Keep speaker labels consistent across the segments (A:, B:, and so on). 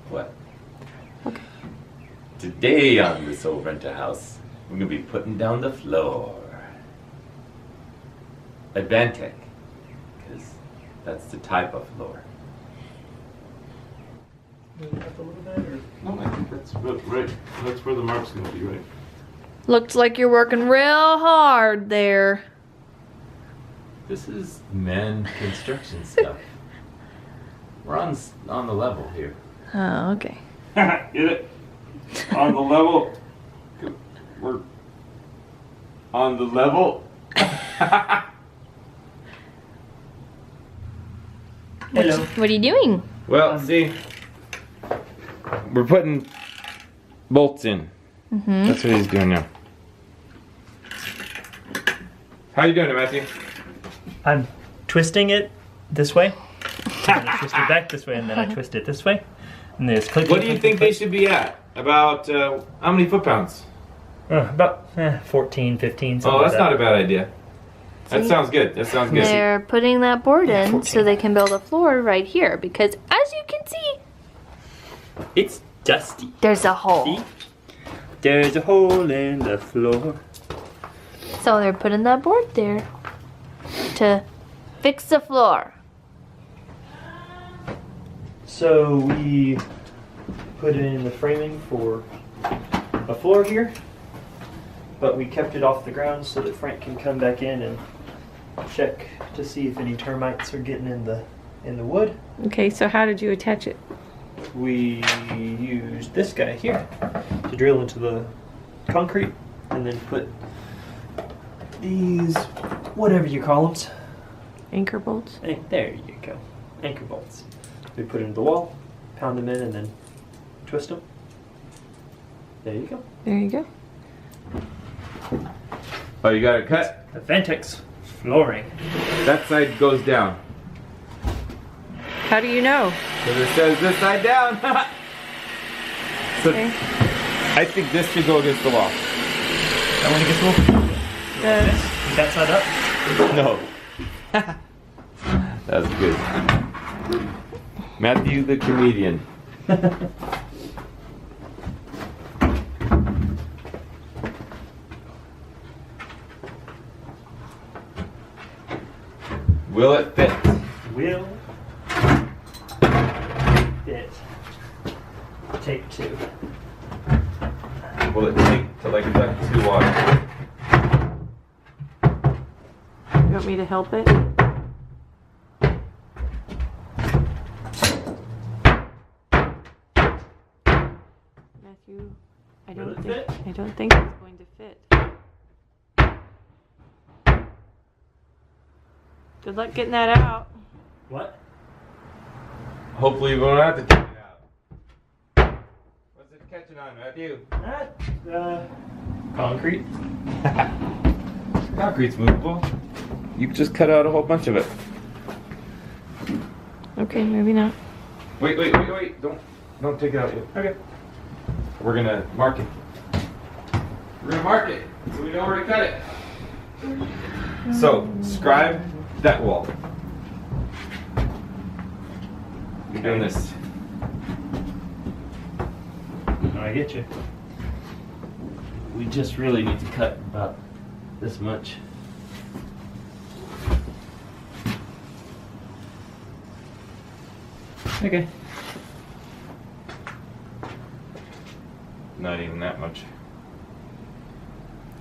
A: What?
B: Okay.
A: Today on this old rental house, we're gonna be putting down the floor. Advantech, because that's the type of floor.
C: No, I think that's right. That's where the mark's gonna be, right?
B: Looks like you're working real hard there.
A: This is man construction stuff. We're on the level here.
B: Oh, okay.
C: Get it? On the level. We're on the level.
D: Hello.
B: What are you doing?
A: Well, see, we're putting bolts in.
B: Mm-hmm.
A: That's what he's doing now. How you doing, Matthew?
D: I'm twisting it this way. And then I twist it back this way, and then I twist it this way. And there's clicking.
A: What do you think they should be at? About how many foot-pounds?
D: About 14, 15.
A: Oh, that's
D: like
A: not a bad idea. That
B: See?
A: sounds good. That sounds good.
B: They're putting that board in
D: 14.
B: so they can build a floor right here because as you can see,
D: It's dusty.
B: there's a hole.
D: See? There's a hole in the floor.
B: So they're putting that board there to fix the floor.
D: So we put in the framing for a floor here, but we kept it off the ground so that Frank can come back in and check to see if any termites are getting in the wood.
B: Okay, so how did you attach it?
D: We used this guy here to drill into the concrete and then put these, whatever you call them.
B: Anchor bolts?
D: There you go. Anchor bolts. We put into the wall, pound them in, and then twist them. There you go.
B: There you go.
A: Oh, you got it cut?
D: Advantech flooring.
A: That side goes down.
B: How do you know?
A: Because it says this side down. So
B: Okay.
A: I think this should go against the wall.
D: That one gets a little.
B: The-
D: Is that side up?
A: No. That's good. Matthew the comedian. Will it fit?
D: Will fit. Take two.
A: Will it take till I get back to water?
B: You want me to help it? Matthew,
D: Will it fit?
B: I don't think it's going to fit. Good luck getting that out.
D: What?
A: Hopefully we won't have to take it out. What's it catching on, Matthew?
D: Concrete.
A: Concrete's movable. You just cut out a whole bunch of it.
B: Okay, maybe not.
A: Wait. Don't take it out yet.
D: Okay.
A: We're gonna mark it. We're gonna mark it so we know where to cut it. So, scribe that wall. You're doing this.
D: No, I get you. We just really need to cut about this much. Okay.
A: Not even that much.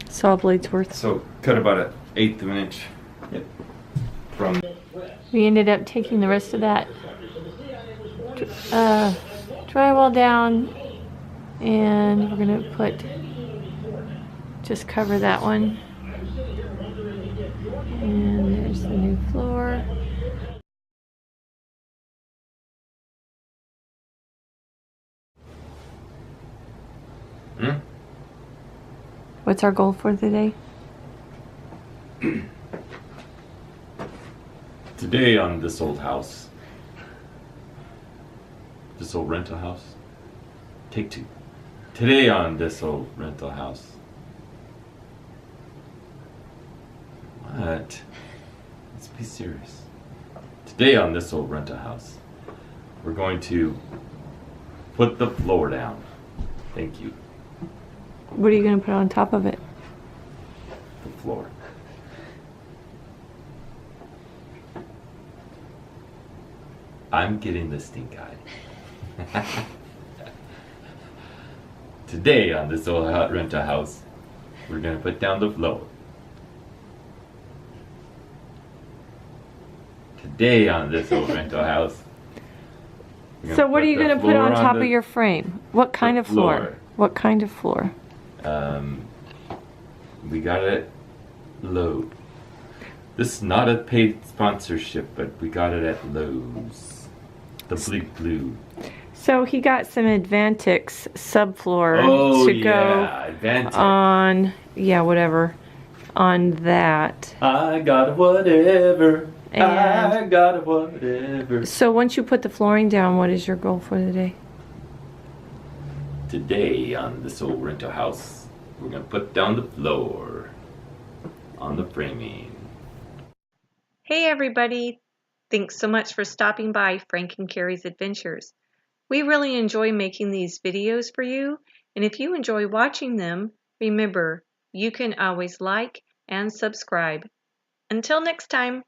B: Saw blade's worth.
A: So, cut about an eighth of an inch.
D: Yep.
A: From
B: We ended up taking the rest of that drywall down, and we're gonna just cover that one. And there's the new floor. What's our goal for the day?
A: today on this old house, this old rental house. Take two. Today on this old rental house. What? Let's be serious. Today on this old rental house, we're going to put the floor down. Thank you.
B: What are you going to put on top of it?
A: The floor. I'm getting the stink eye. Today on this old rental house, we're gonna put down the floor. Today on this old rental house.
B: So what are you going to put on top of your frame? What kind of floor?
A: floor.
B: What kind of floor?
A: We got it low. This is not a paid sponsorship, but we got it at Lowe's. The bleak blue.
B: So he got some Advantix subfloor
A: Oh
B: to
A: yeah,
B: go
A: Advantix.
B: on, whatever, on that.
A: I got whatever. I
B: And
A: got whatever.
B: so once you put the flooring down, what is your goal for the day?
A: Today on this old rental house, we're gonna put down the floor on the framing.
E: Hey everybody! Thanks so much for stopping by Frank and Carrie's Adventures. We really enjoy making these videos for you, and if you enjoy watching them, remember, you can always like and subscribe. Until next time!